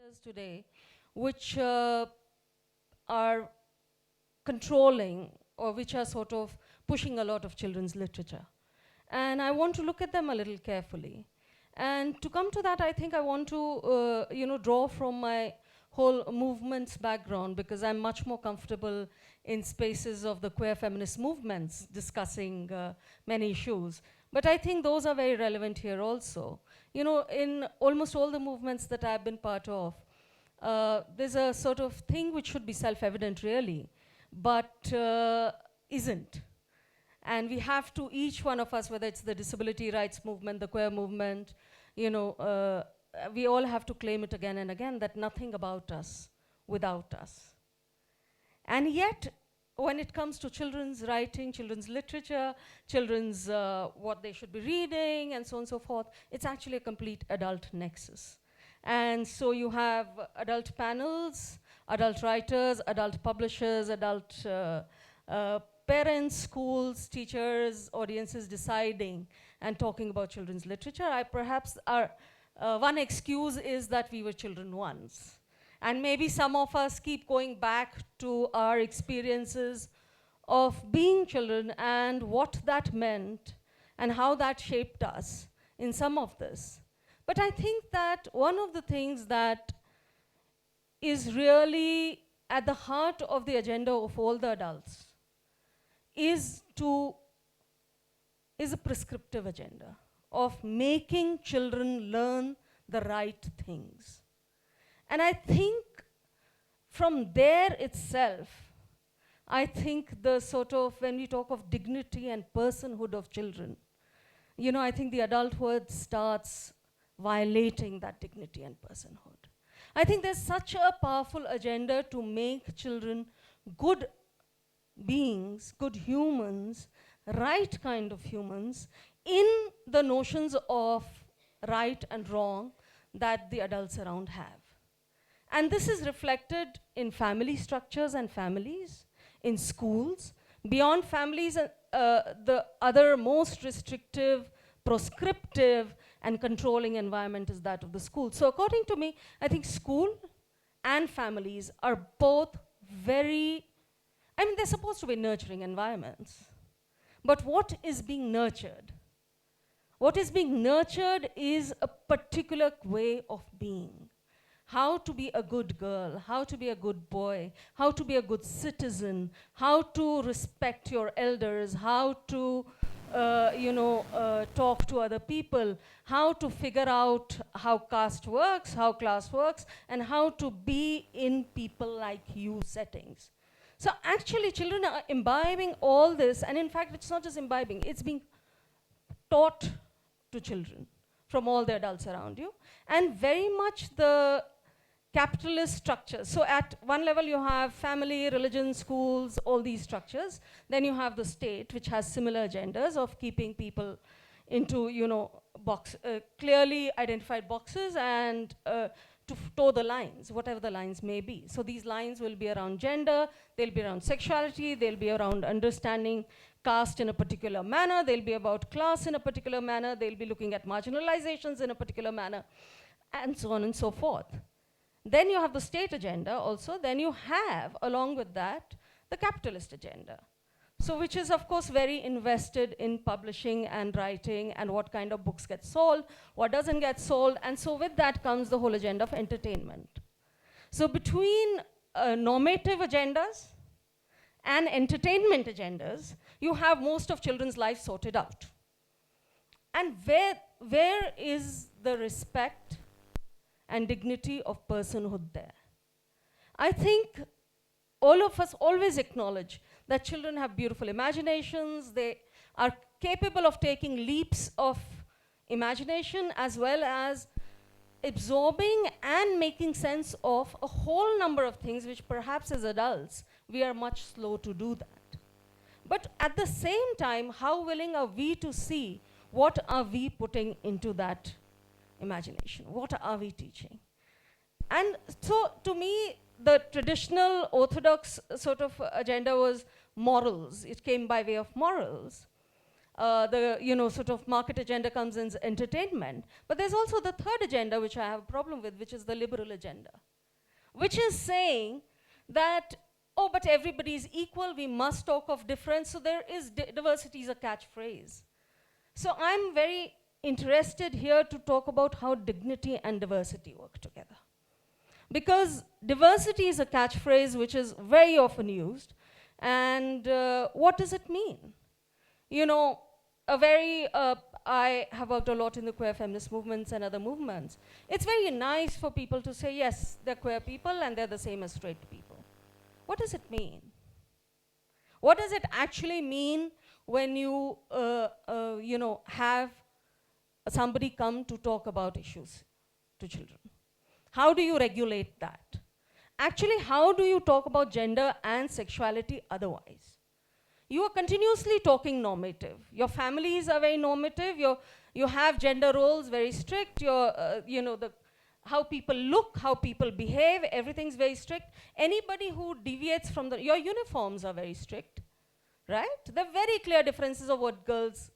agendas today which are controlling or which are sort of pushing a lot of children's literature. And I want to look at them a little carefully. And to come to that, I think I want to draw from my whole movement's background, because I'm much more comfortable in spaces of the queer feminist movements discussing many issues. But I think those are very relevant here also. You know, in almost all the movements that I've been part of, there's a sort of thing which should be self-evident really, but isn't. And we have to, each one of us, whether it's the disability rights movement, the queer movement, we all have to claim it again and again, that nothing about us without us. And yet, when it comes to children's writing, children's literature, children's what they should be reading, and so on and so forth, it's actually a complete adult nexus. And so you have adult panels, adult writers, adult publishers, adult parents, schools, teachers, audiences deciding and talking about children's literature. Perhaps our one excuse is that we were children once. And maybe some of us keep going back to our experiences of being children and what that meant and how that shaped us in some of this. But I think that one of the things that is really at the heart of the agenda of all the adults is a prescriptive agenda of making children learn the right things. And I think from there itself, I think the sort of, when we talk of dignity and personhood of children, I think the adulthood starts violating that dignity and personhood. I think there's such a powerful agenda to make children good beings, good humans, right kind of humans, in the notions of right and wrong that the adults around have. And this is reflected in family structures and families, in schools. Beyond families, the other most restrictive, proscriptive, and controlling environment is that of the school. So according to me, I think school and families are both they're supposed to be nurturing environments. But what is being nurtured? What is being nurtured is a particular way of being. How to be a good girl, how to be a good boy, how to be a good citizen, how to respect your elders, how to talk to other people, how to figure out how caste works, how class works, and how to be in people like you settings. So actually children are imbibing all this, and in fact it's not just imbibing, it's being taught to children from all the adults around you, and very much the capitalist structures. So at one level you have family, religion, schools, all these structures. Then you have the state, which has similar agendas of keeping people into, clearly identified boxes and to toe the lines, whatever the lines may be. So these lines will be around gender, they'll be around sexuality, they'll be around understanding caste in a particular manner, they'll be about class in a particular manner, they'll be looking at marginalizations in a particular manner, and so on and so forth. Then you have the state agenda also, then you have, along with that, the capitalist agenda. So which is of course very invested in publishing and writing and what kind of books get sold, what doesn't get sold, and so with that comes the whole agenda of entertainment. So between normative agendas and entertainment agendas, you have most of children's lives sorted out. And where is the respect and dignity of personhood there? I think all of us always acknowledge that children have beautiful imaginations, they are capable of taking leaps of imagination as well as absorbing and making sense of a whole number of things which perhaps as adults we are much slow to do that. But at the same time, how willing are we to see what are we putting into that imagination? What are we teaching? And so to me, the traditional orthodox sort of agenda was morals. It came by way of morals. the sort of market agenda comes in entertainment. But there's also the third agenda, which I have a problem with, which is the liberal agenda, which is saying that, oh, but everybody is equal, we must talk of difference, so there is diversity is a catchphrase. So I'm very interested here to talk about how dignity and diversity work together. Because diversity is a catchphrase which is very often used, and what does it mean? I have worked a lot in the queer feminist movements and other movements. It's very nice for people to say, yes, they're queer people and they're the same as straight people. What does it mean? What does it actually mean when you, have somebody come to talk about issues to children? How do you regulate that? Actually, how do you talk about gender and sexuality otherwise? You are continuously talking normative. Your families are very normative. You have gender roles very strict. How people look, how people behave, everything's very strict. Anybody who deviates from your uniforms are very strict, right? There are very clear differences of what girls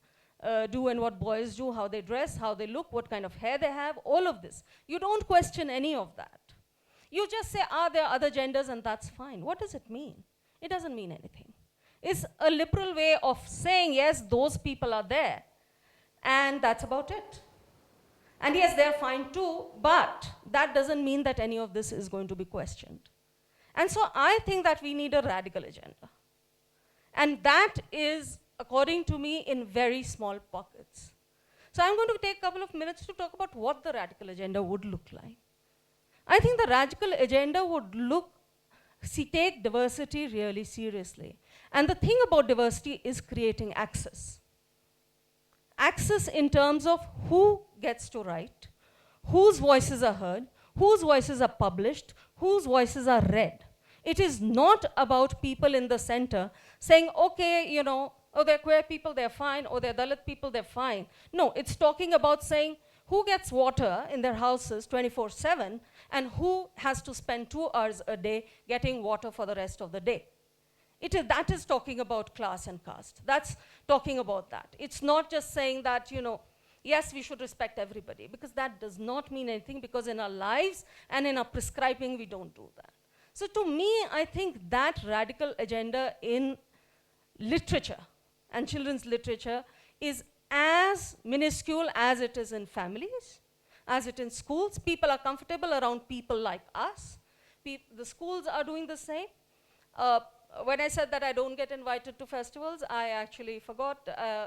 do and what boys do, how they dress, how they look, what kind of hair they have, all of this. You don't question any of that. You just say, there are other genders and that's fine. What does it mean? It doesn't mean anything. It's a liberal way of saying, yes, those people are there, and that's about it. And yes, they're fine too, but that doesn't mean that any of this is going to be questioned. And so I think that we need a radical agenda. And that is, according to me, in very small pockets. So I'm going to take a couple of minutes to talk about what the radical agenda would look like. I think the radical agenda would take diversity really seriously. And the thing about diversity is creating access. Access in terms of who gets to write, whose voices are heard, whose voices are published, whose voices are read. It is not about people in the center saying, okay, they're queer people, they're fine, or they're Dalit people, they're fine. No, it's talking about saying who gets water in their houses 24/7 and who has to spend 2 hours a day getting water for the rest of the day. That is talking about class and caste. That's talking about that. It's not just saying that, yes, we should respect everybody, because that does not mean anything, because in our lives and in our prescribing, we don't do that. So to me, I think that radical agenda in literature and children's literature is as minuscule as it is in families, as it in schools. People are comfortable around people like us. The schools are doing the same. When I said that I don't get invited to festivals, I actually forgot,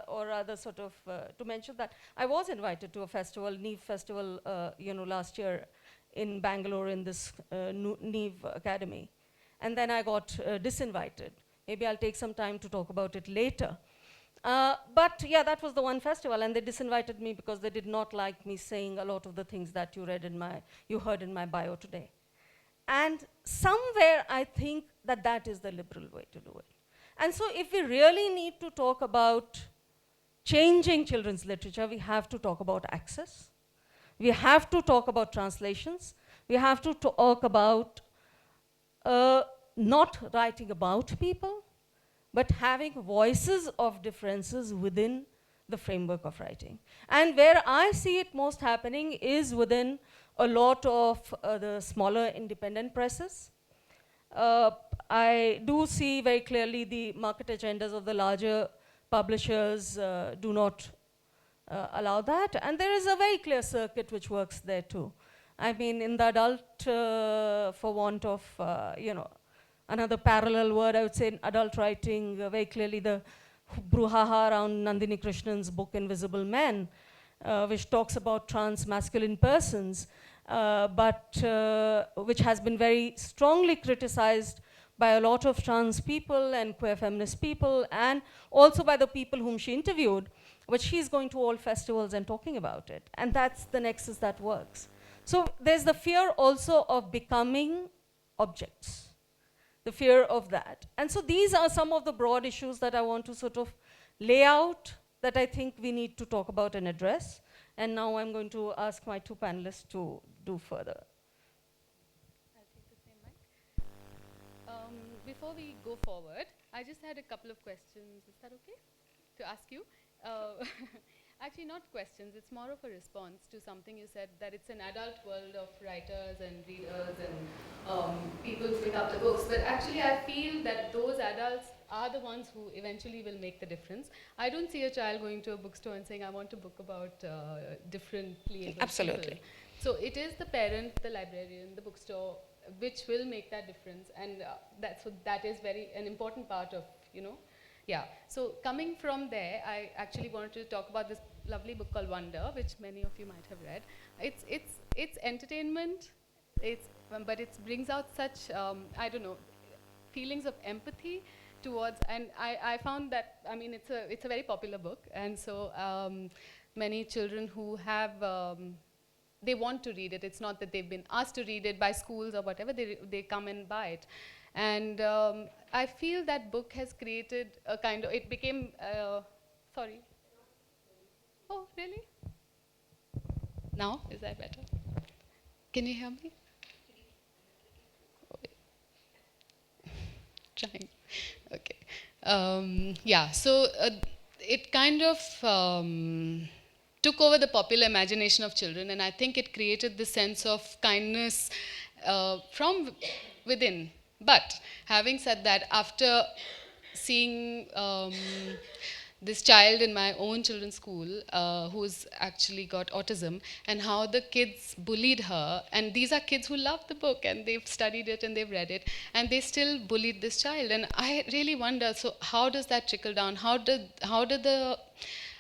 or rather sort of to mention that I was invited to a festival, Neve Festival, last year in Bengaluru in this Neve Academy. And then I got disinvited. Maybe I'll take some time to talk about it later. But yeah, that was the one festival, and they disinvited me because they did not like me saying a lot of the things that you heard in my bio today. And somewhere I think that is the liberal way to do it. And so if we really need to talk about changing children's literature, we have to talk about access. We have to talk about translations. We have to talk about not writing about people, but having voices of differences within the framework of writing. And where I see it most happening is within a lot of the smaller independent presses. I do see very clearly the market agendas of the larger publishers do not allow that. And there is a very clear circuit which works there too. I mean, in the adult, for want of, another parallel word, I would say in adult writing, very clearly the brouhaha around Nandini Krishnan's book Invisible Men, which talks about trans masculine persons, but which has been very strongly criticized by a lot of trans people and queer feminist people, and also by the people whom she interviewed, but she's going to all festivals and talking about it. And that's the nexus that works. So there's the fear also of becoming objects, the fear of that. And so these are some of the broad issues that I want to sort of lay out that I think we need to talk about and address. And now I'm going to ask my two panelists to do further. I'll take the same mic. Before we go forward, I just had a couple of questions. Is that okay to ask you? Uh, actually, not questions. It's more of a response to something you said, that it's an adult world of writers and readers and people who pick up the books. But actually, I feel that those adults are the ones who eventually will make the difference. I don't see a child going to a bookstore and saying, I want a book about differently abled Absolutely. people. So it is the parent, the librarian, the bookstore, which will make that difference. And that is an important part of, yeah. So coming from there, I actually wanted to talk about this lovely book called Wonder, which many of you might have read. It's entertainment, but it brings out such, I don't know, feelings of empathy towards, and I found that, I mean, it's a very popular book, and so many children who have, they want to read it. It's not that they've been asked to read it by schools or whatever, they come and buy it. And I feel that book has created a kind of, it became, sorry. Oh, really? Now, is that better? Can you hear me? Oh, trying. Okay. Yeah, so it kind of took over the popular imagination of children, and I think it created the sense of kindness from within. But having said that, after seeing this child in my own children's school who's actually got autism, and how the kids bullied her, and these are kids who love the book and they've studied it and they've read it, and they still bullied this child. And I really wonder, so how does that trickle down? How do the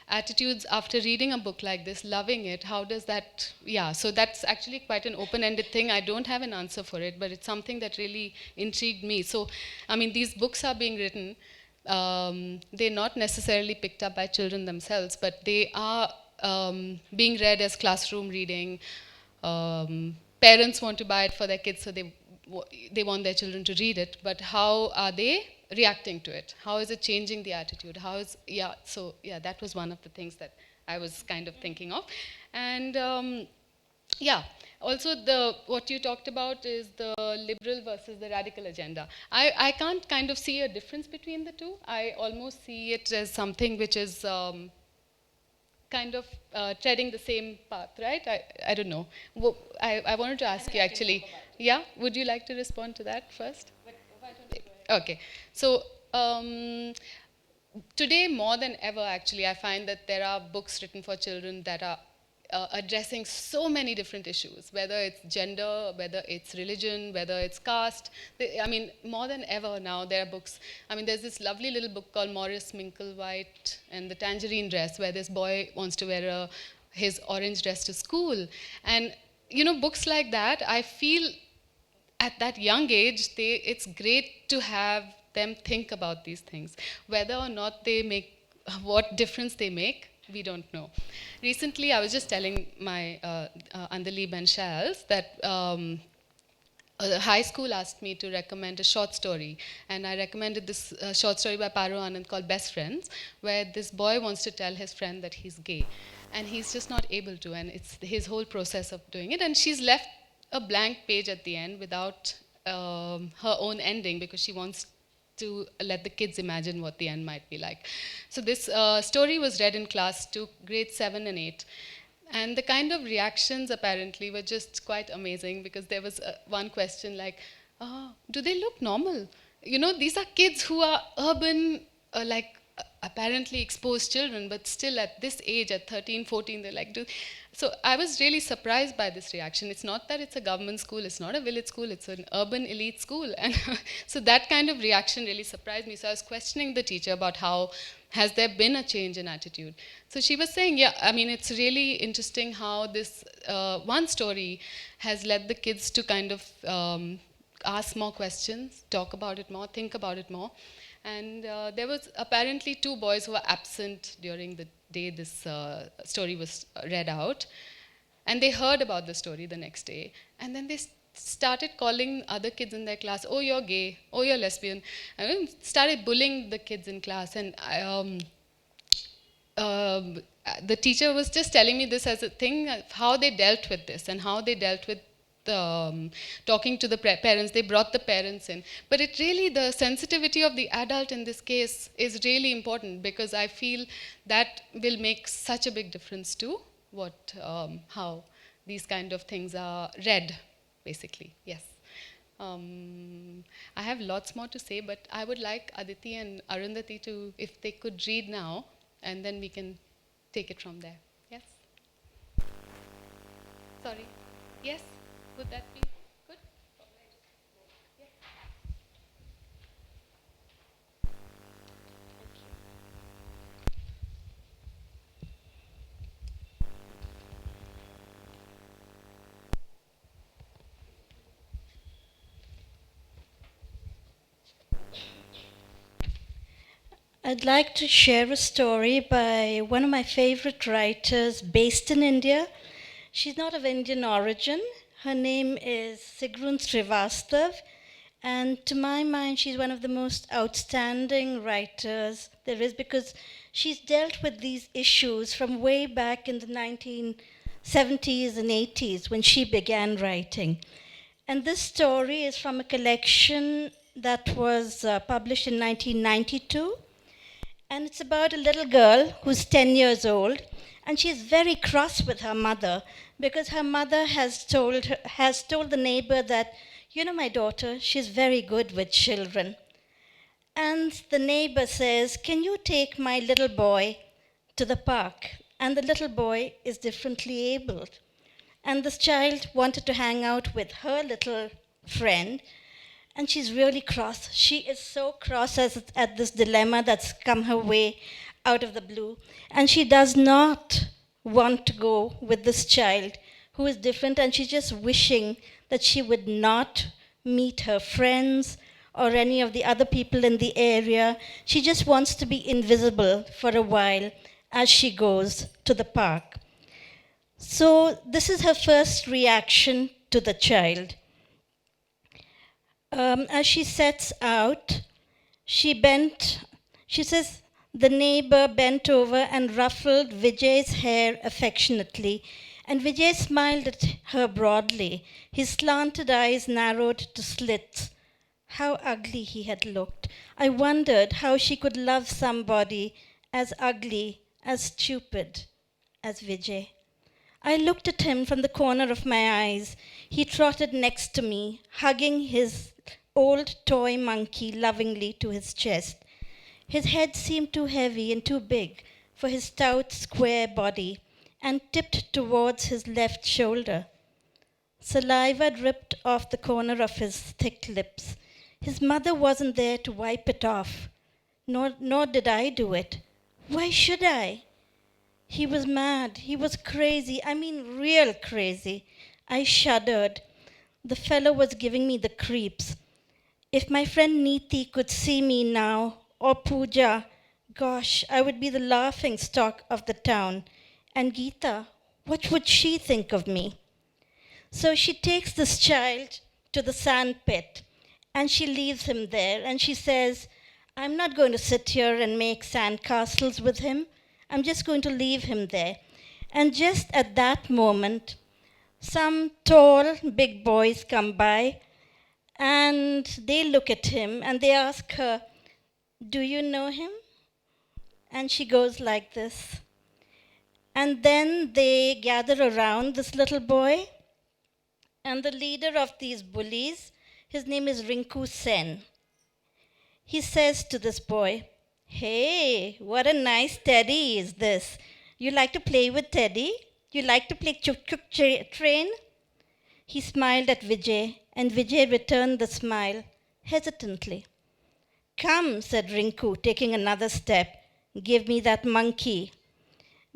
attitudes after reading a book like this, loving it, how does that, yeah, so that's actually quite an open-ended thing. I don't have an answer for it, but it's something that really intrigued me. So, I mean, these books are being written, they're not necessarily picked up by children themselves, but they are being read as classroom reading. Parents want to buy it for their kids, so they want their children to read it, but how are they reacting to it? How is it changing the attitude? How is, yeah, so yeah, that was one of the things that I was kind of thinking of. And yeah, also what you talked about is the liberal versus the radical agenda. I can't kind of see a difference between the two. I almost see it as something which is kind of treading the same path, right? I don't know. I wanted to ask you actually. Yeah, would you like to respond to that first? Okay, so today more than ever, actually, I find that there are books written for children that are addressing so many different issues, whether it's gender, whether it's religion, whether it's caste. I mean, more than ever now, there are books. I mean, there's this lovely little book called Morris Minklewhite and the Tangerine Dress, where this boy wants to wear his orange dress to school. And, you know, books like that, I feel at that young age, it's great to have them think about these things. Whether or not they make, what difference they make, we don't know. Recently, I was just telling my Andaleeb and Shals that high school asked me to recommend a short story, and I recommended this short story by Paro Anand called Best Friends, where this boy wants to tell his friend that he's gay, and he's just not able to, and it's his whole process of doing it, and she's left a blank page at the end without her own ending, because she wants to let the kids imagine what the end might be like. So this story was read in class to grades 7 and 8. And the kind of reactions apparently were just quite amazing, because there was one question like, oh, do they look normal? You know, these are kids who are urban, apparently exposed children, but still at this age, at 13, 14, they're like, so I was really surprised by this reaction. It's not that it's a government school, it's not a village school, it's an urban elite school. And so that kind of reaction really surprised me. So I was questioning the teacher about how has there been a change in attitude. So she was saying, yeah, I mean, it's really interesting how this one story has led the kids to kind of ask more questions, talk about it more, think about it more. And there was apparently 2 boys who were absent during the day this story was read out. And they heard about the story the next day. And then they started calling other kids in their class, oh, you're gay, oh, you're lesbian. And then started bullying the kids in class. And the teacher was just telling me this as a thing, how they dealt with this and how they dealt with talking to the parents. They brought the parents in. But it really, the sensitivity of the adult in this case is really important, because I feel that will make such a big difference to how these kind of things are read, basically. Yes. I have lots more to say, but I would like Aditi and Arundhati to, if they could read now, and then we can take it from there. Yes? Sorry. Yes? Would that be good? Yes. I'd like to share a story by one of my favorite writers based in India. She's not of Indian origin. Her name is Sigmund Shrivastav, and to my mind, she's one of the most outstanding writers there is, because she's dealt with these issues from way back in the 1970s and 80s when she began writing. And this story is from a collection that was published in 1992. And it's about a little girl who's 10 years old, and she's very cross with her mother because her mother has told the neighbor that, you know, my daughter, she's very good with children. And the neighbor says, can you take my little boy to the park? And the little boy is differently abled. And this child wanted to hang out with her little friend, and she's really cross. She is so cross at this dilemma that's come her way out of the blue. And she does not want to go with this child who is different, and she's just wishing that she would not meet her friends or any of the other people in the area. She just wants to be invisible for a while as she goes to the park. So this is her first reaction to the child. As she sets out, she says, the neighbor bent over and ruffled Vijay's hair affectionately, and Vijay smiled at her broadly. His slanted eyes narrowed to slits. How ugly he had looked. I wondered how she could love somebody as ugly, as stupid as Vijay. I looked at him from the corner of my eyes. He trotted next to me, hugging his old toy monkey lovingly to his chest. His head seemed too heavy and too big for his stout, square body, and tipped towards his left shoulder. Saliva dripped off the corner of his thick lips. His mother wasn't there to wipe it off, nor did I do it. Why should I? He was mad. He was crazy. I mean, real crazy. I shuddered. The fellow was giving me the creeps. If my friend Neeti could see me now, or Pooja, gosh, I would be the laughing stock of the town. And Geeta, what would she think of me? So she takes this child to the sand pit, and she leaves him there, and she says, I'm not going to sit here and make sand castles with him. I'm just going to leave him there. And just at that moment, some tall, big boys come by, and they look at him, and they ask her, do you know him? And she goes like this. And then they gather around this little boy, and the leader of these bullies, his name is Rinku Sen. He says to this boy, hey, what a nice teddy is this. You like to play with Teddy? You like to play chuk-chuk train? He smiled at Vijay, and Vijay returned the smile hesitantly. Come, said Rinku, taking another step. Give me that monkey.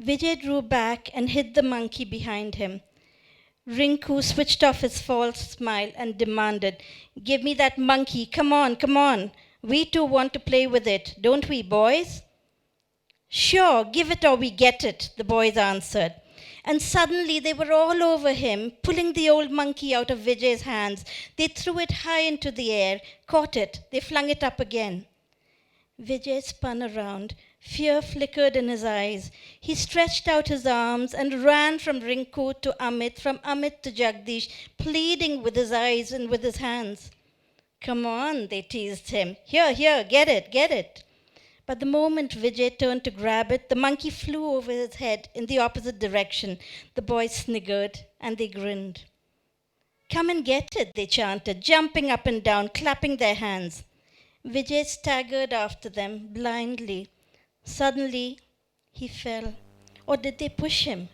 Vijay drew back and hid the monkey behind him. Rinku switched off his false smile and demanded, give me that monkey, come on, come on. We too want to play with it, don't we, boys? Sure, give it or we get it, the boys answered. And suddenly they were all over him, pulling the old monkey out of Vijay's hands. They threw it high into the air, caught it, they flung it up again. Vijay spun around. Fear flickered in his eyes. He stretched out his arms and ran from Rinku to Amit, from Amit to Jagdish, pleading with his eyes and with his hands. Come on, they teased him. Here, here, get it, get it. But the moment Vijay turned to grab it, the monkey flew over his head in the opposite direction. The boys sniggered and they grinned. Come and get it, they chanted, jumping up and down, clapping their hands. Vijay staggered after them blindly. Suddenly, he fell. Or did they push him?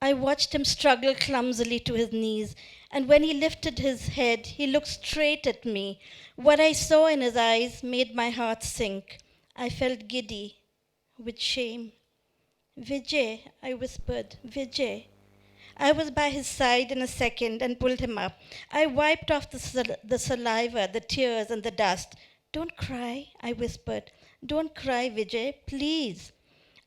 I watched him struggle clumsily to his knees, and when he lifted his head, he looked straight at me. What I saw in his eyes made my heart sink. I felt giddy with shame. Vijay, I whispered, Vijay. I was by his side in a second and pulled him up. I wiped off the saliva, the tears, and the dust. Don't cry, I whispered. Don't cry, Vijay, please.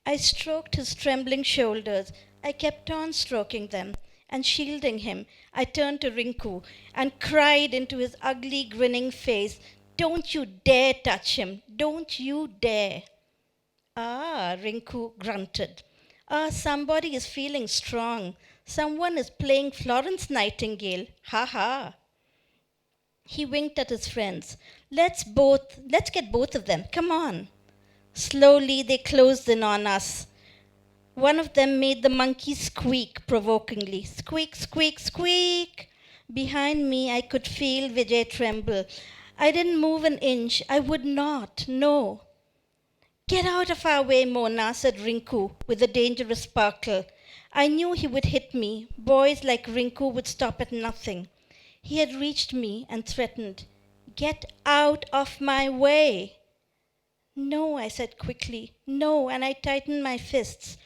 I stroked his trembling shoulders. I kept on stroking them and shielding him. I turned to Rinku and cried into his ugly, grinning face, Don't you dare touch him. Don't you dare. Ah, Rinku grunted. Ah, somebody is feeling strong. Someone is playing Florence Nightingale. Ha ha. He winked at his friends. Let's get both of them. Come on. Slowly they closed in on us. One of them made the monkey squeak provokingly. Squeak, squeak, squeak. Behind me I could feel Vijay tremble. I didn't move an inch. I would not. No. Get out of our way, Mona, said Rinku with a dangerous sparkle. I knew he would hit me. Boys like Rinku would stop at nothing. He had reached me and threatened, Get out of my way. No, I said quickly. No, and I tightened my fists.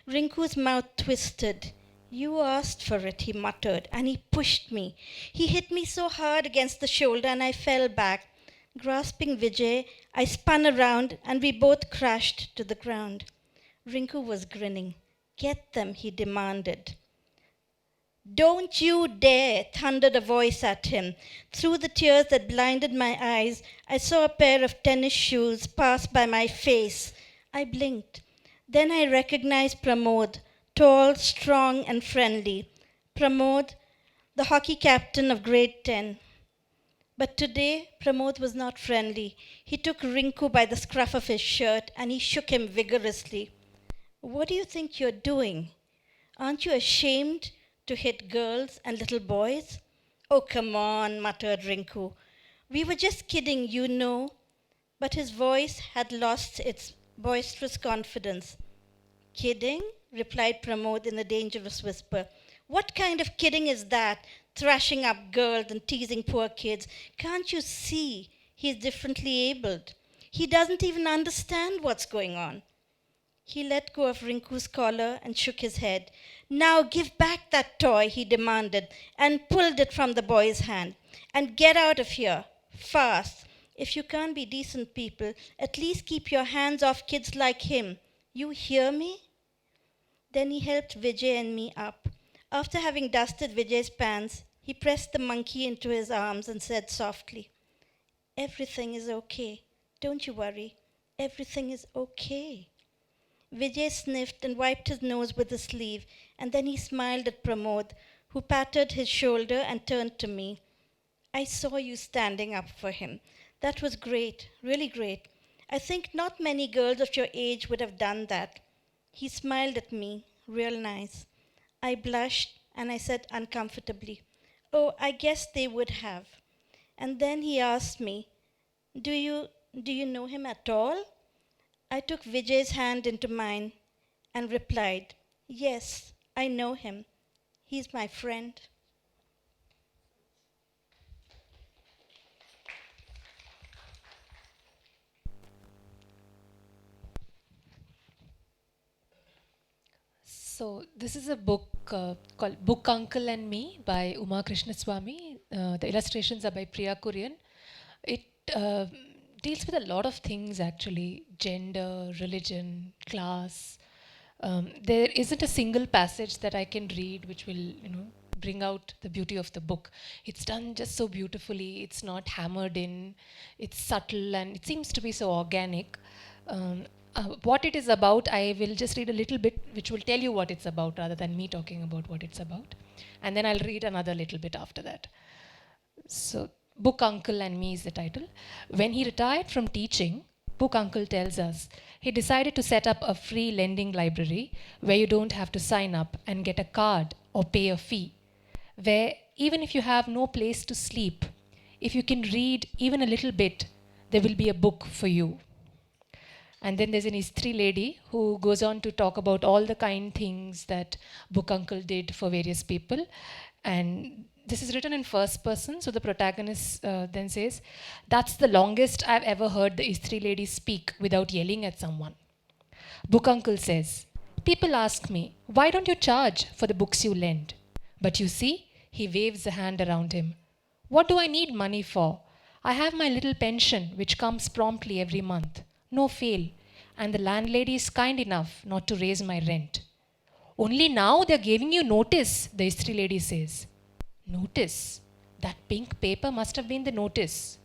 Rinku's mouth twisted. You asked for it, he muttered, and he pushed me. He hit me so hard against the shoulder and I fell back. Grasping Vijay, I spun around and we both crashed to the ground. Rinku was grinning. Get them, he demanded. Don't you dare, thundered a voice at him. Through the tears that blinded my eyes, I saw a pair of tennis shoes pass by my face. I blinked. Then I recognized Pramod, tall, strong, and friendly. Pramod, the hockey captain of grade 10. But today, Pramod was not friendly. He took Rinku by the scruff of his shirt and he shook him vigorously. What do you think you're doing? Aren't you ashamed to hit girls and little boys? Oh, come on, muttered Rinku. We were just kidding, you know. But his voice had lost its boisterous confidence. Kidding? Replied Pramod in a dangerous whisper. What kind of kidding is that? Thrashing up girls and teasing poor kids. Can't you see he's differently abled? He doesn't even understand what's going on. He let go of Rinku's collar and shook his head. Now give back that toy, he demanded, and pulled it from the boy's hand. And get out of here, fast. If you can't be decent people, at least keep your hands off kids like him. You hear me? Then he helped Vijay and me up. After having dusted Vijay's pants, he pressed the monkey into his arms and said softly, Everything is okay. Don't you worry. Everything is okay. Vijay sniffed and wiped his nose with his sleeve, and then he smiled at Pramod, who patted his shoulder and turned to me. I saw you standing up for him. That was great, really great. I think not many girls of your age would have done that. He smiled at me, real nice. I blushed and I said uncomfortably, Oh, I guess they would have. And then he asked me, Do you know him at all? I took Vijay's hand into mine and replied, Yes, I know him. He's my friend. So this is a book called Book Uncle and Me by Uma Krishnaswamy. The illustrations are by Priya Kurian. It deals with a lot of things actually, gender, religion, class. There isn't a single passage that I can read which will, bring out the beauty of the book. It's done just so beautifully. It's not hammered in. It's subtle and it seems to be so organic. What it is about, I will just read a little bit, which will tell you what it's about rather than me talking about what it's about. And then I'll read another little bit after that. So, Book Uncle and Me is the title. When he retired from teaching, Book Uncle tells us he decided to set up a free lending library where you don't have to sign up and get a card or pay a fee. Where even if you have no place to sleep, if you can read even a little bit, there will be a book for you. And then there's an Istri lady who goes on to talk about all the kind things that Book Uncle did for various people. And this is written in first person, so the protagonist then says, "That's the longest I've ever heard the Istri lady speak without yelling at someone." Book Uncle says, "People ask me, why don't you charge for the books you lend? But you see," he waves a hand around him, "what do I need money for? I have my little pension which comes promptly every month. No fail. And the landlady is kind enough not to raise my rent. Only now they're giving you notice," the Istri lady says. Notice? That pink paper must have been the notice.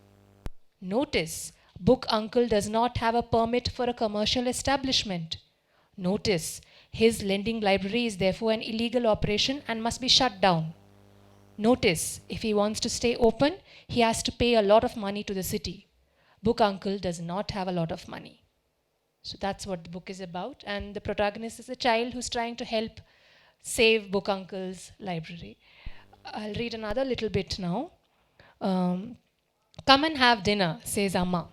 Notice? Book Uncle does not have a permit for a commercial establishment. Notice? His lending library is therefore an illegal operation and must be shut down. Notice? If he wants to stay open, he has to pay a lot of money to the city. Book Uncle does not have a lot of money. So that's what the book is about. And the protagonist is a child who's trying to help save Book Uncle's library. I'll read another little bit now. "Come and have dinner," says Amma.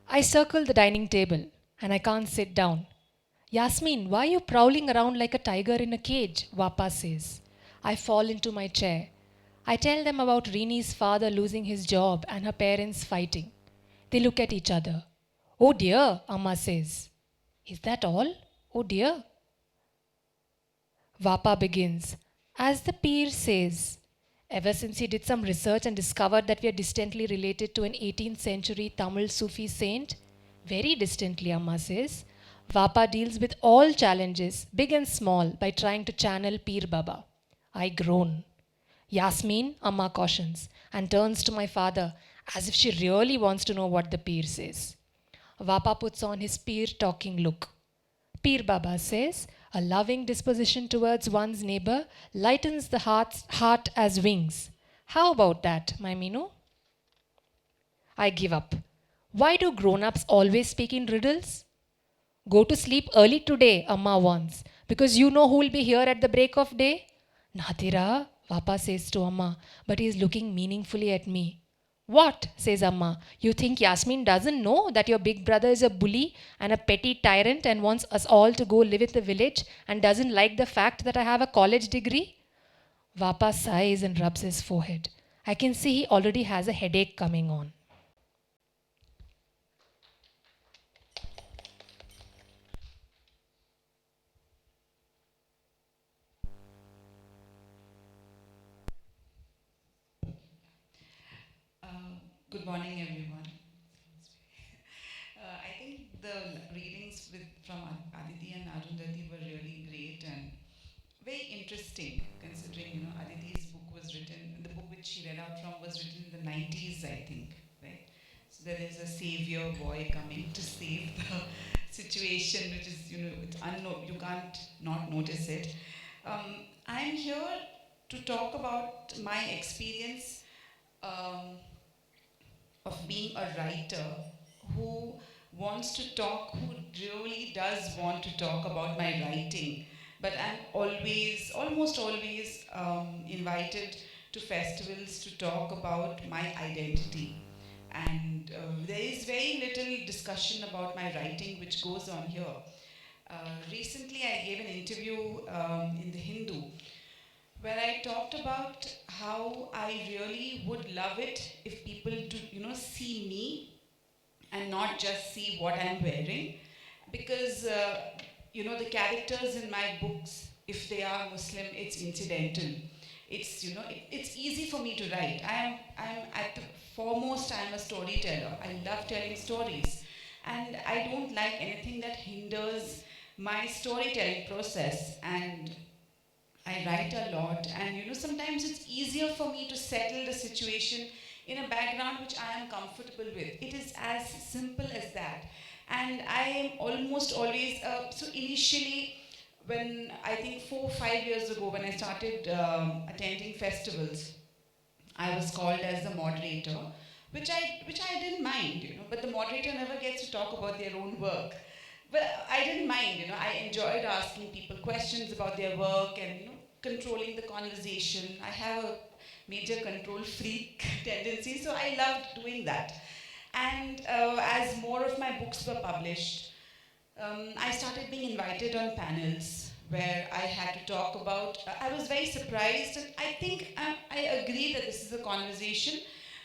I circle the dining table and I can't sit down. "Yasmin, why are you prowling around like a tiger in a cage?" Vapa says. I fall into my chair. I tell them about Rini's father losing his job and her parents fighting. They look at each other. "Oh dear," Amma says. "Is that all? Oh dear." Vapa begins. As the peer says, ever since he did some research and discovered that we are distantly related to an 18th century Tamil Sufi saint, very distantly, Amma says, Vapa deals with all challenges, big and small, by trying to channel Peer Baba. I groan. "Yasmin," Amma cautions, and turns to my father as if she really wants to know what the peer says. Vapa puts on his peer talking look. Peer Baba says, "A loving disposition towards one's neighbor lightens the heart as wings." How about that, my Minu? I give up. Why do grown-ups always speak in riddles? "Go to sleep early today," Amma warns, "because you know who will be here at the break of day." "Nadira," Vapa says to Amma, but he is looking meaningfully at me. "What?" says Amma. "You think Yasmin doesn't know that your big brother is a bully and a petty tyrant and wants us all to go live in the village and doesn't like the fact that I have a college degree?" Vapa sighs and rubs his forehead. I can see he already has a headache coming on. Good morning, everyone. I think the readings from Aditi and Arundhati were really great and very interesting, considering Aditi's book was written, the book which she read out from was written in the 90s, I think, right? So there is a savior boy coming to save the situation, which is it's you can't not notice it. I'm here to talk about my experience. Of being a writer who wants to talk, who really does want to talk about my writing. But I'm almost always invited to festivals to talk about my identity. And there is very little discussion about my writing which goes on here. Recently, I gave an interview in the Hindu where I talked about how I really would love it if people to see me and not just see what I'm wearing, because the characters in my books, if they are Muslim, it's incidental. It's it's easy for me to write. I'm at the foremost. I'm a storyteller. I love telling stories, and I don't like anything that hinders my storytelling process. And I write a lot, and sometimes it's easier for me to settle the situation in a background which I am comfortable with. It is as simple as that. And I am almost always, so initially, when I think 4 or 5 years ago, when I started attending festivals, I was called as the moderator, which I didn't mind, but the moderator never gets to talk about their own work. But I didn't mind, I enjoyed asking people questions about their work and, controlling the conversation. I have a major control freak tendency, so I loved doing that. And as more of my books were published, I started being invited on panels where I had to talk about, I was very surprised, and I think I agree that this is a conversation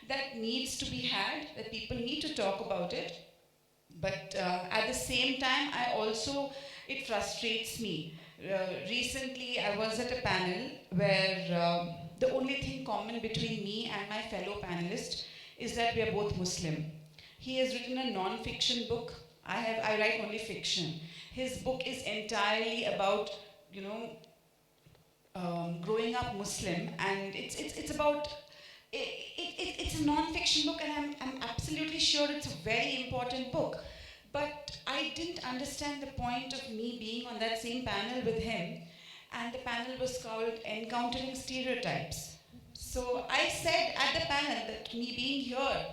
that needs to be had, that people need to talk about it. But at the same time, it frustrates me. Recently, I was at a panel where the only thing common between me and my fellow panelist is that we are both Muslim. He has written a non-fiction book. I write only fiction. His book is entirely about, growing up Muslim, and it's about. It's a non-fiction book, and I'm absolutely sure it's a very important book. But I didn't understand the point of me being on that same panel with him, and the panel was called Encountering Stereotypes. So I said at the panel that me being here,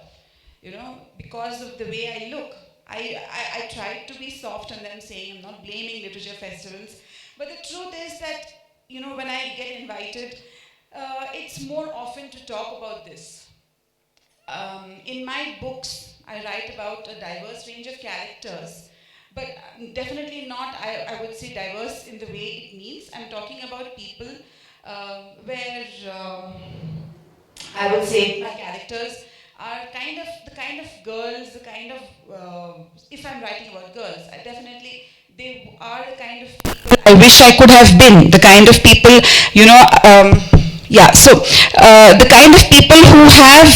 because of the way I look, I tried to be soft on them, saying I'm not blaming literature festivals. But the truth is that, when I get invited, it's more often to talk about this. In my books, I write about a diverse range of characters, but definitely not, I would say, diverse in the way it means. I'm talking about people where I would say my characters are the kind of girls, the kind of, if I'm writing about girls, they are the kind of people I wish I could have been, the kind of people, the kind of people who have,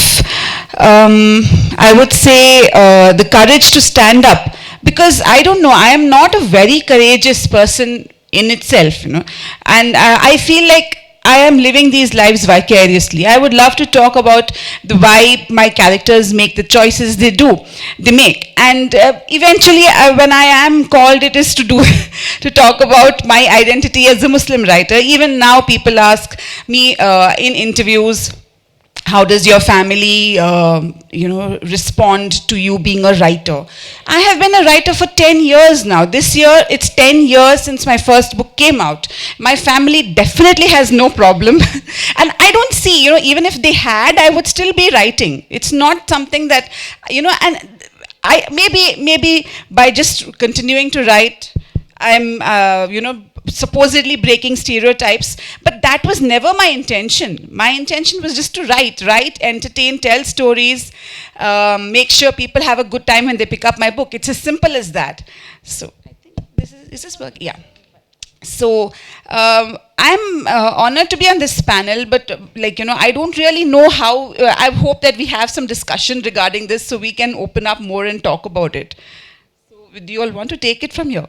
I would say, the courage to stand up. Because I don't know, I am not a very courageous person in itself, and I feel like I am living these lives vicariously. I would love to talk about why my characters make the choices they make. And eventually, when I am called, it is to talk about my identity as a Muslim writer. Even now, people ask me in interviews, how does your family, respond to you being a writer? I have been a writer for 10 years now. This year, it's 10 years since my first book came out. My family definitely has no problem. And I don't see, even if they had, I would still be writing. It's not something that, and I maybe by just continuing to write, I'm, supposedly breaking stereotypes, but that was never my intention. My intention was just to write, entertain, tell stories, make sure people have a good time when they pick up my book. It's as simple as that. So I think is this working? Yeah. So I'm honored to be on this panel, but I don't really know how. I hope that we have some discussion regarding this so we can open up more and talk about it. So do you all want to take it from here?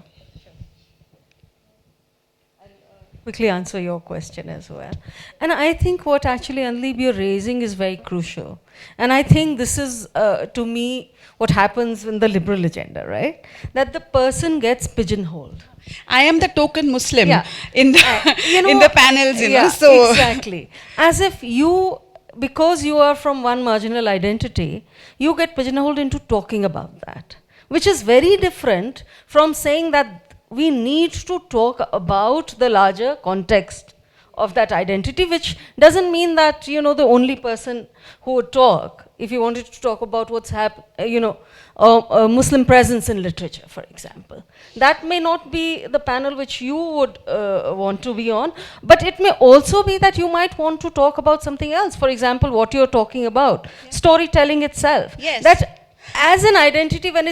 Quickly answer your question as well. And I think what actually, Andaleeb, you're raising is very crucial. And I think this is, to me, what happens in the liberal agenda, right? That the person gets pigeonholed. I am the token Muslim in the in the panels, so exactly. As if because you are from one marginal identity, you get pigeonholed into talking about that, which is very different from saying that we need to talk about the larger context of that identity, which doesn't mean that, the only person who would talk, if you wanted to talk about what's happening, Muslim presence in literature, for example. That may not be the panel which you would want to be on, but it may also be that you might want to talk about something else. For example, what you're talking about, storytelling itself. Yes. That as an identity, when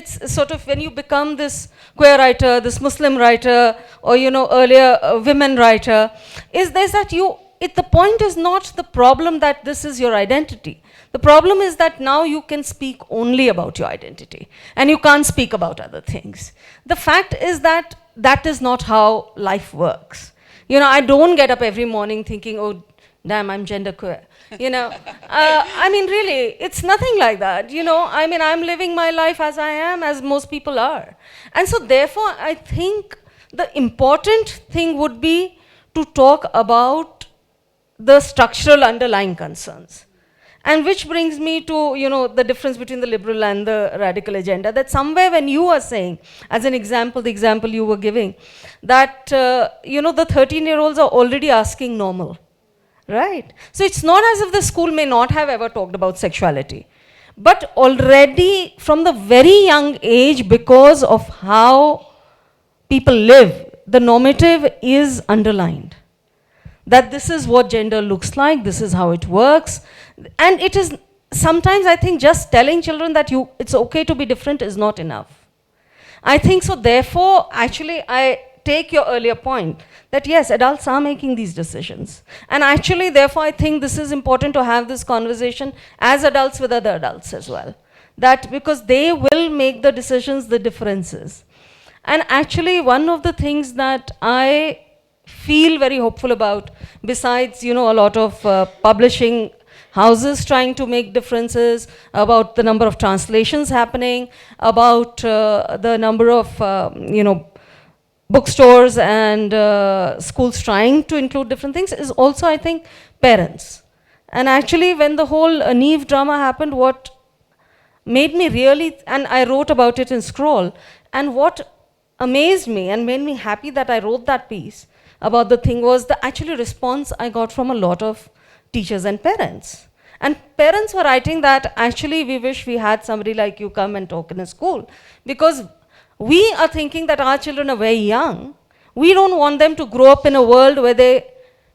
you become this queer writer, this Muslim writer, or earlier women writer, is this that the point is not the problem that this is your identity. The problem is that now you can speak only about your identity, and you can't speak about other things. The fact is that that is not how life works. You know, I don't get up every morning thinking, oh, damn, I'm genderqueer. You know, I mean, really, it's nothing like that. You know, I mean, I'm living my life as I am, as most people are. And so, therefore, I think the important thing would be to talk about the structural underlying concerns. And which brings me to, you know, the difference between the liberal and the radical agenda, that somewhere when you are saying, as an example, the example you were giving, that, you know, the 13-year-olds are already asking normal, right? So it's not as if the school may not have ever talked about sexuality. But already from the very young age, because of how people live, the normative is underlined. That this is what gender looks like, this is how it works. And it is sometimes, I think, just telling children that it's okay to be different is not enough. I think so, therefore, actually, I take your earlier point that yes, adults are making these decisions. And actually, therefore, I think this is important to have this conversation as adults with other adults as well. That because they will make the decisions, the differences. And actually, one of the things that I feel very hopeful about, besides, you know, a lot of publishing houses trying to make differences, about the number of translations happening, about the number of, you know, bookstores and schools trying to include different things, is also, I think, parents. And actually, when the whole Neve drama happened, what made me really, and I wrote about it in Scroll, and what amazed me and made me happy that I wrote that piece about the thing was the actual response I got from a lot of teachers and parents. And parents were writing that actually we wish we had somebody like you come and talk in a school, because we are thinking that our children are very young. We don't want them to grow up in a world where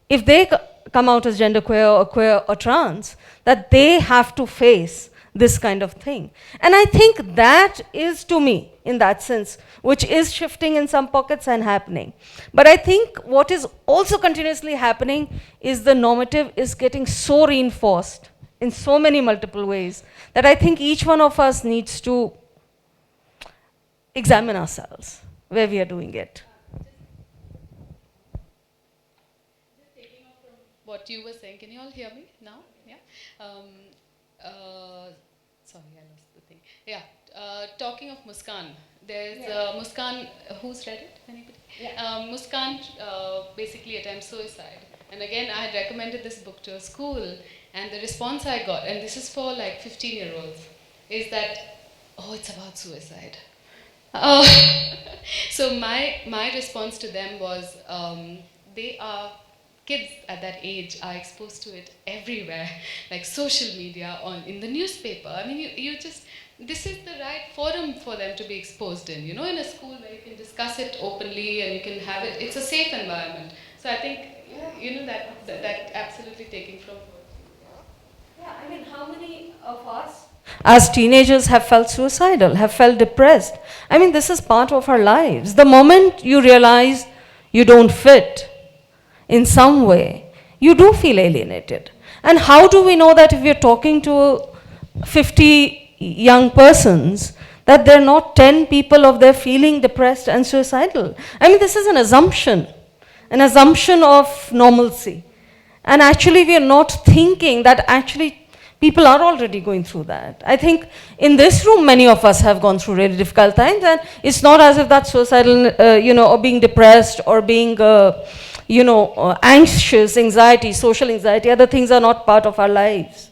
if they come out as genderqueer or queer or trans, that they have to face this kind of thing. And I think that is, to me, in that sense, which is shifting in some pockets and happening. But I think what is also continuously happening is the normative is getting so reinforced in so many multiple ways that I think each one of us needs to examine ourselves where we are doing it. Just taking off from what you were saying, can you all hear me now? Yeah. Sorry, I lost the thing. Yeah. Talking of Muskan, there's Muskan. Who's read it? Anybody? Yeah. Muskan basically attempts suicide. And again, I had recommended this book to a school, and the response I got, and this is for like 15-year-olds, is that, oh, it's about suicide. So my response to them was, they are, kids at that age are exposed to it everywhere, like social media, in the newspaper. I mean, you just, this is the right forum for them to be exposed in, you know, in a school where you can discuss it openly and you can have it, it's a safe environment. So I think, you know, that absolutely taking from. Yeah, I mean, how many of us as teenagers have felt suicidal, have felt depressed? I mean, this is part of our lives. The moment you realize you don't fit in some way, you do feel alienated. And how do we know that if we're talking to 50 young persons, that they're not 10 people of their feeling depressed and suicidal? I mean, this is an assumption of normalcy. And actually, we are not thinking that actually people are already going through that. I think in this room, many of us have gone through really difficult times, and it's not as if that suicidal, you know, or being depressed or being, you know, anxious, anxiety, social anxiety, other things are not part of our lives.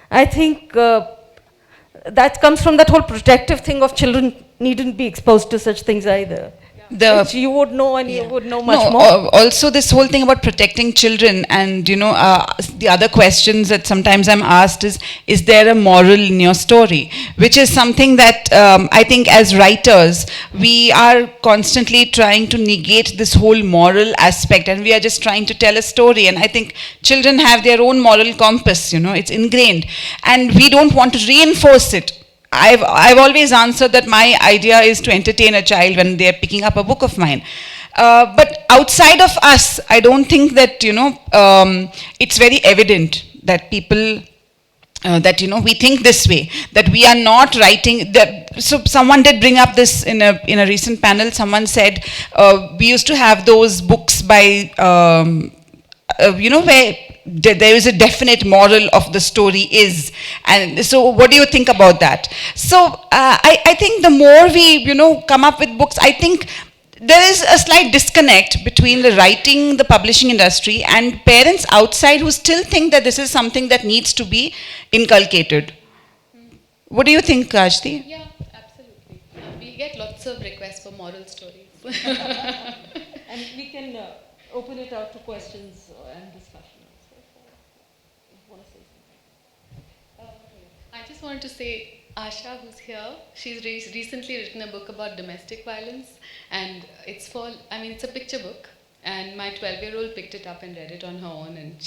I think that comes from that whole protective thing of children needn't be exposed to such things either. Which you would know, and you would know much more. Also this whole thing about protecting children, and you know, the other questions that sometimes I'm asked is there a moral in your story? Which is something that I think as writers, we are constantly trying to negate this whole moral aspect, and we are just trying to tell a story. And I think children have their own moral compass, you know, it's ingrained, and we don't want to reinforce it. I've always answered that my idea is to entertain a child when they're picking up a book of mine. But outside of us, I don't think that, you know, it's very evident that people, that, you know, we think this way, that we are not writing. So someone did bring up this in a recent panel. Someone said, we used to have those books by, where there is a definite moral of the story is. And so what do you think about that? So I think the more we, come up with books, I think there is a slight disconnect between the writing, the publishing industry, and parents outside who still think that this is something that needs to be inculcated. What do you think, Aashti? Yeah, absolutely. We get lots of requests for moral stories. And we can open it out to questions and discussion. I just wanted to say, Asha, who's here, she's recently written a book about domestic violence, and it's a picture book, and my 12-year-old picked it up and read it on her own, and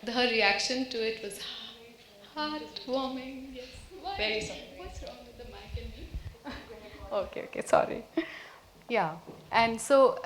her reaction to it was heartwarming. Yes. Very sorry. What's wrong with the mic and me? Okay, sorry. Yeah, and so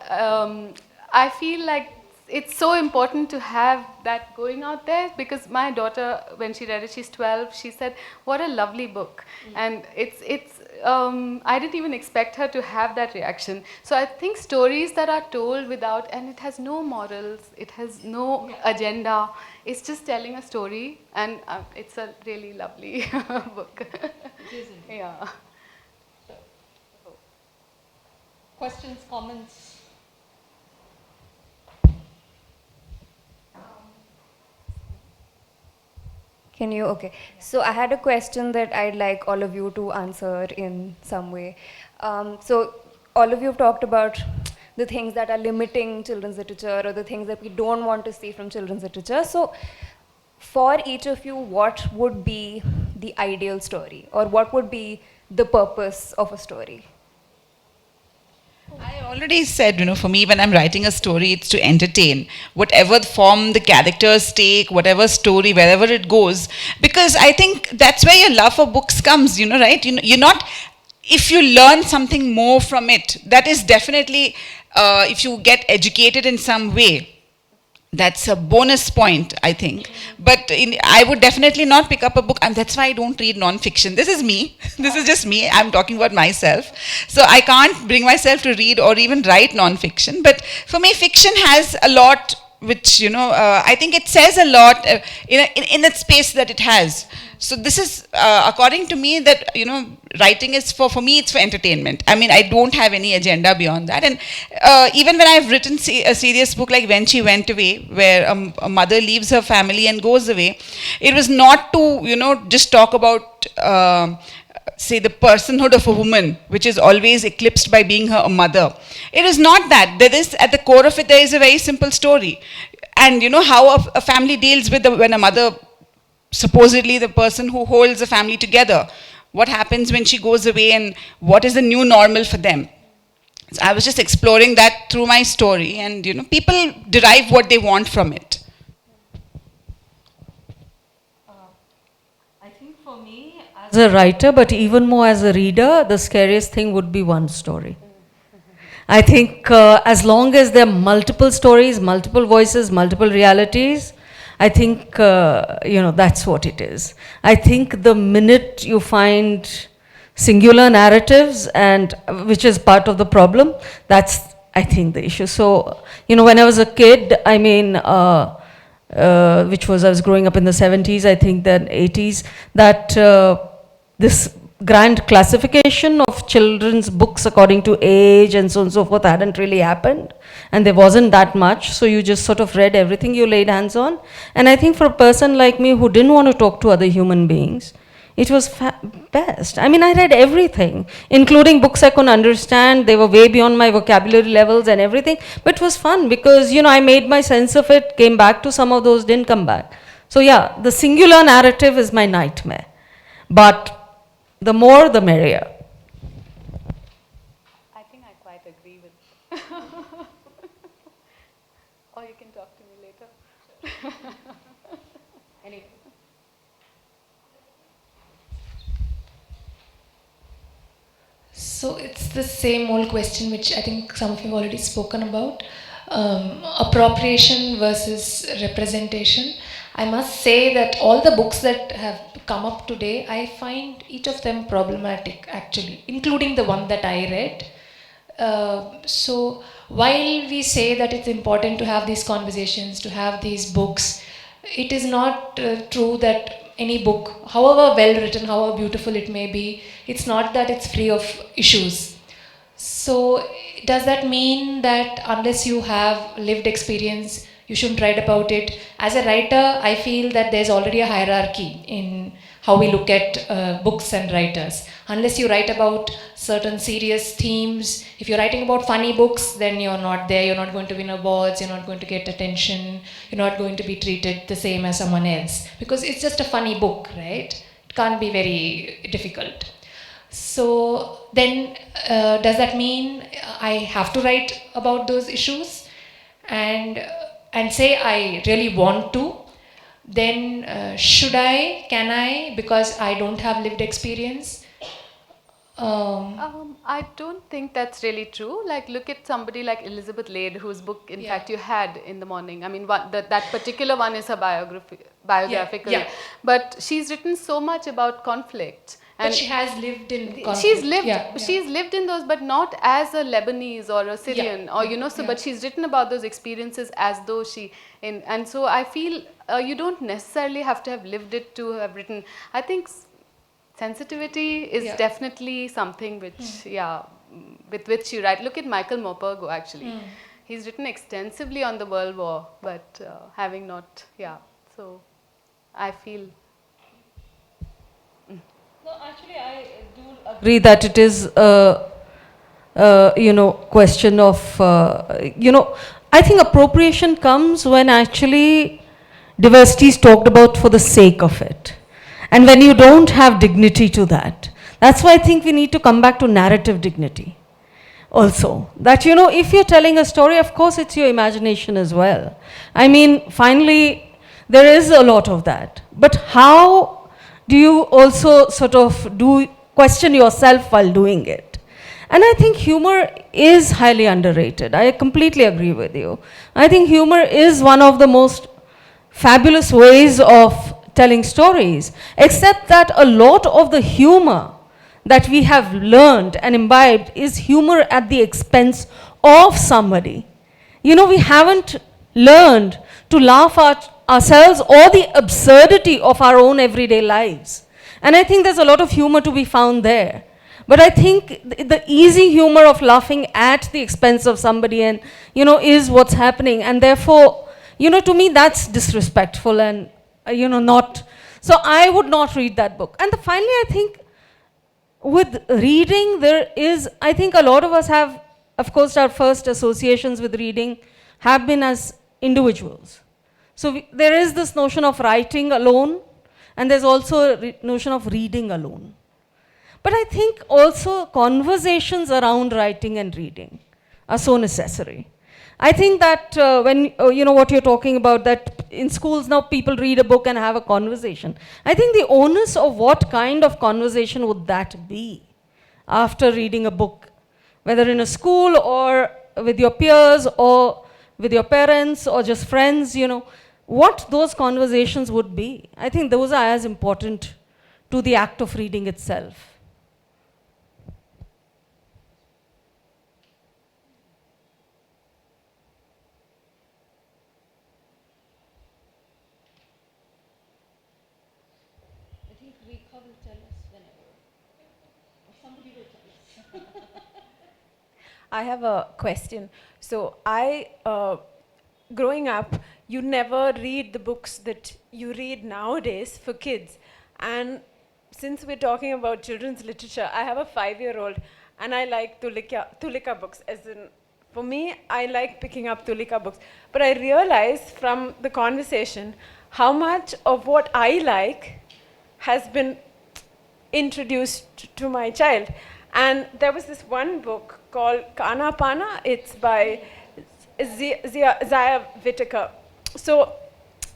I feel like it's so important to have that going out there, because my daughter, when she read it, she's 12, she said, what a lovely book. And I didn't even expect her to have that reaction. So I think stories that are told without, and it has no morals, it has no agenda, it's just telling a story, and it's a really lovely book. Yeah. Questions, comments? Can you? Okay. So I had a question that I'd like all of you to answer in some way. So all of you have talked about the things that are limiting children's literature, or the things that we don't want to see from children's literature. So for each of you, what would be the ideal story, or what would be the purpose of a story? I already said, for me, when I'm writing a story, it's to entertain. Whatever form the characters take, whatever story, wherever it goes. Because I think that's where your love for books comes, right? You're not, if you learn something more from it, that is definitely, if you get educated in some way, that's a bonus point, I think. But I would definitely not pick up a book, and that's why I don't read non-fiction. This is me. This is just me. I'm talking about myself. So I can't bring myself to read or even write non-fiction. But for me, fiction has a lot which, I think it says a lot in that space that it has. So this is, according to me, that, writing is for me, it's for entertainment. I mean, I don't have any agenda beyond that. And even when I've written a serious book like When She Went Away, where a mother leaves her family and goes away, it was not to, just talk about, say, the personhood of a woman, which is always eclipsed by being a mother. It is not that. There is, at the core of it, there is a very simple story. And, how a family deals with when a mother, supposedly the person who holds the family together, what happens when she goes away, and what is the new normal for them. So I was just exploring that through my story, and people derive what they want from it. I think for me, as a writer, but even more as a reader, the scariest thing would be one story. I think as long as there are multiple stories, multiple voices, multiple realities, I think, that's what it is. I think the minute you find singular narratives, and which is part of the problem, that's, I think, the issue. So, when I was a kid, I mean, I was growing up in the 70s, I think, then 80s, that this grand classification of children's books according to age and so on and so forth hadn't really happened, and there wasn't that much, so you just sort of read everything you laid hands on. And I think for a person like me who didn't want to talk to other human beings, it was best. I mean, I read everything, including books I couldn't understand. They were way beyond my vocabulary levels and everything, but it was fun because, I made my sense of it, came back to some of those, didn't come back. So yeah, the singular narrative is my nightmare, but the more, the merrier. I think I quite agree with or you can talk to me later. Anyway. So it's the same old question which I think some of you have already spoken about. Appropriation versus representation. I must say that all the books that have come up today, I find each of them problematic actually, including the one that I read. So while we say that it's important to have these conversations, to have these books, it is not true that any book, however well written, however beautiful it may be, it's not that it's free of issues. So does that mean that unless you have lived experience, you shouldn't write about it? As a writer, I feel that there's already a hierarchy in how we look at books and writers. Unless you write about certain serious themes, if you're writing about funny books, then you're not there, you're not going to win awards, you're not going to get attention, you're not going to be treated the same as someone else. Because it's just a funny book, right? It can't be very difficult. So then, does that mean I have to write about those issues and say I really want to? Then should I, can I, because I don't have lived experience? I don't think that's really true. Like, look at somebody like Elizabeth Lade, whose book, in fact, you had in the morning. I mean, that particular one is her biographical. Yeah. But she's written so much about conflict. But she has lived in conflict. She's lived in those, but not as a Lebanese or a Syrian, or but she's written about those experiences as though and so I feel you don't necessarily have to have lived it to have written. I think sensitivity is definitely something which, with which you write. Look at Michael Morpurgo, actually. He's written extensively on the World War, but having not, so I feel. No, actually, I do agree that it is question of, I think appropriation comes when actually diversity is talked about for the sake of it. And when you don't have dignity to that. That's why I think we need to come back to narrative dignity also. That, if you're telling a story, of course it's your imagination as well. I mean, finally, there is a lot of that. But how do you also sort of question yourself while doing it? And I think humor is highly underrated. I completely agree with you. I think humor is one of the most fabulous ways of telling stories, except that a lot of the humor that we have learned and imbibed is humor at the expense of somebody. We haven't learned to laugh at ourselves or the absurdity of our own everyday lives. And I think there's a lot of humor to be found there. But I think the easy humor of laughing at the expense of somebody and, is what's happening. And therefore, to me, that's disrespectful and, not. So I would not read that book. And finally, I think with reading, I think a lot of us have, of course, our first associations with reading have been as individuals. So there is this notion of writing alone, and there's also a notion of reading alone. But I think also conversations around writing and reading are so necessary. I think that when, what you're talking about, that in schools now people read a book and have a conversation. I think the onus of what kind of conversation would that be after reading a book, whether in a school or with your peers or with your parents or just friends, what those conversations would be. I think those are as important to the act of reading itself. I have a question. So growing up, you never read the books that you read nowadays for kids. And since we're talking about children's literature, I have a 5-year-old and I like Tulika books. As in, for me, I like picking up Tulika books. But I realized from the conversation how much of what I like has been introduced to my child. And there was this one book called Anapana. It's by Zaya Whitaker. So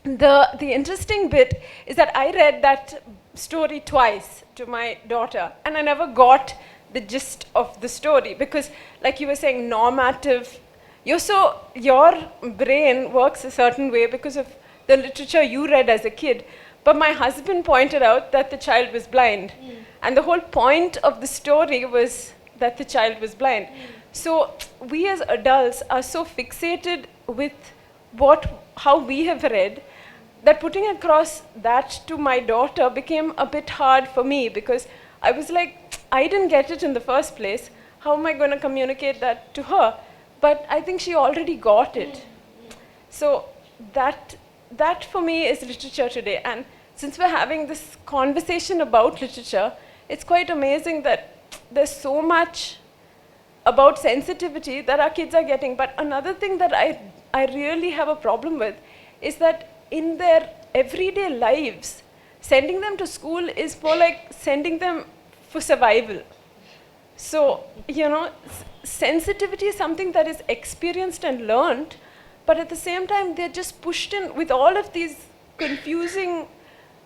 the interesting bit is that I read that story twice to my daughter, and I never got the gist of the story because, like you were saying, normative. Your brain works a certain way because of the literature you read as a kid. But my husband pointed out that the child was blind. And the whole point of the story was that the child was blind. So we as adults are so fixated with how we have read, that putting across that to my daughter became a bit hard for me, because I was like, I didn't get it in the first place. How am I going to communicate that to her? But I think she already got it. So that for me is literature today. And since we're having this conversation about literature, it's quite amazing that there's so much about sensitivity that our kids are getting. But another thing that I really have a problem with is that in their everyday lives, sending them to school is more like sending them for survival. So, you know, sensitivity is something that is experienced and learned, but at the same time, they're just pushed in with all of these confusing,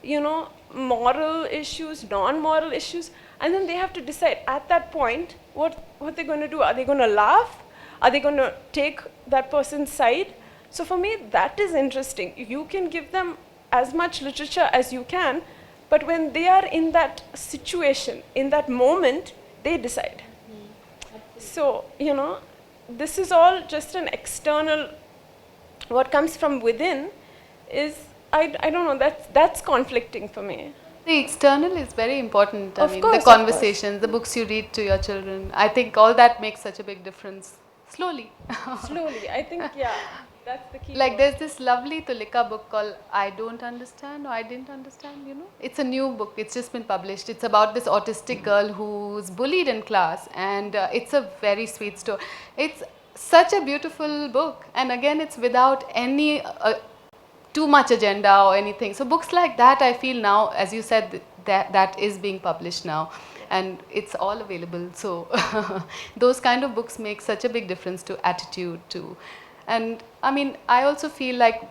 you know, moral issues, non-moral issues, and then they have to decide at that point what they're going to do. Are they going to laugh? Are they going to take that person's side? So for me, that is interesting. You can give them as much literature as you can, but when they are in that situation, in that moment, they decide. So, you know, this is all just an external, what comes from within is, I don't know, that's conflicting for me. The external is very important. I mean, Of the course. conversations, the books you read to your children. I think all that makes such a big difference. Slowly. Slowly, I think, yeah, that's the key. Like word. there's this lovely Tulika book called I Don't Understand or I Didn't Understand, you know. It's a new book. It's just been published. It's about this autistic girl who's bullied in class, and it's a very sweet story. It's such a beautiful book, and again, it's without any too much agenda or anything. So books like that, I feel now, as you said, that is being published now, and it's all available. So those kind of books make such a big difference to attitude too. And I mean, I also feel like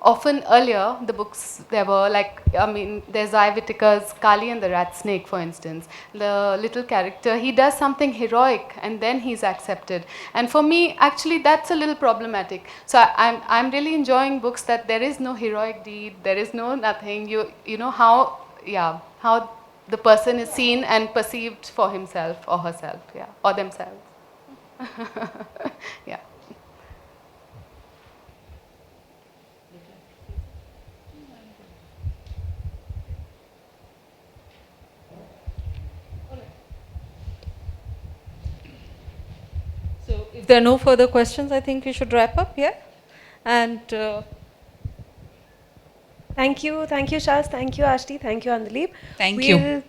often earlier the books, there were like, I mean, there's I. Whittaker's Kali and the Rat Snake, for instance. The little character, he does something heroic and then he's accepted. And for me, actually, that's a little problematic. So I'm really enjoying books that there is no heroic deed, there is no nothing. You know how the person is seen and perceived for himself or herself, yeah, or themselves. Yeah. So if there are no further questions, I think we should wrap up, yeah? And Thank you, Shals, thank you, Aashti, thank you, Andaleeb. Thank you.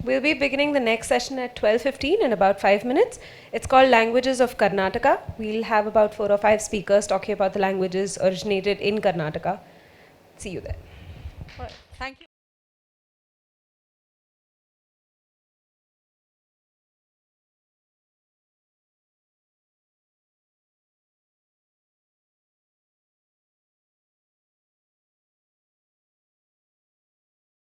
We'll be beginning the next session at 12:15 in about 5 minutes. It's called Languages of Karnataka. We'll have about 4 or 5 speakers talking about the languages originated in Karnataka. See you there. all right, thank you.